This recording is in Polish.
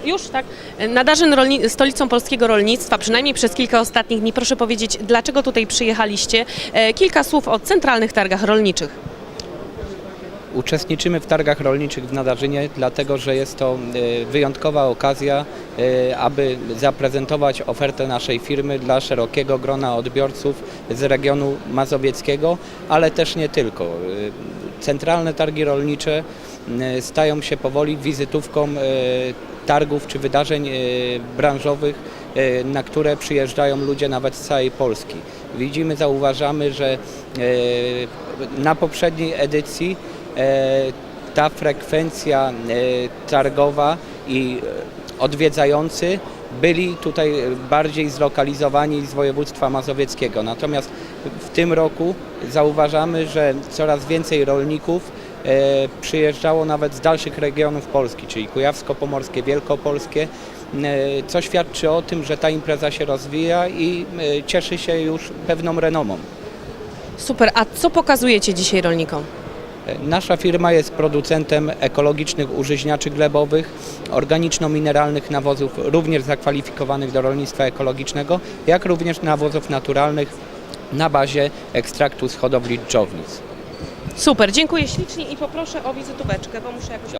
Już tak. Nadarzyn stolicą polskiego rolnictwa, przynajmniej przez kilka ostatnich dni. Proszę powiedzieć, dlaczego tutaj przyjechaliście? Kilka słów o centralnych targach rolniczych. Uczestniczymy w targach rolniczych w Nadarzynie, dlatego że jest to wyjątkowa okazja, aby zaprezentować ofertę naszej firmy dla szerokiego grona odbiorców z regionu mazowieckiego, ale też nie tylko. Centralne targi rolnicze stają się powoli wizytówką targów czy wydarzeń branżowych, na które przyjeżdżają ludzie nawet z całej Polski. Zauważamy, że na poprzedniej edycji ta frekwencja targowa i odwiedzający byli tutaj bardziej zlokalizowani z województwa mazowieckiego. Natomiast w tym roku zauważamy, że coraz więcej rolników przyjeżdżało nawet z dalszych regionów Polski, czyli kujawsko-pomorskie, wielkopolskie, co świadczy o tym, że ta impreza się rozwija i cieszy się już pewną renomą. Super, a co pokazujecie dzisiaj rolnikom? Nasza firma jest producentem ekologicznych użyźniaczy glebowych, organiczno-mineralnych nawozów, również zakwalifikowanych do rolnictwa ekologicznego, jak również nawozów naturalnych na bazie ekstraktu z hodowli dżownic. Super, dziękuję ślicznie i poproszę o wizytóweczkę, bo muszę jakoś...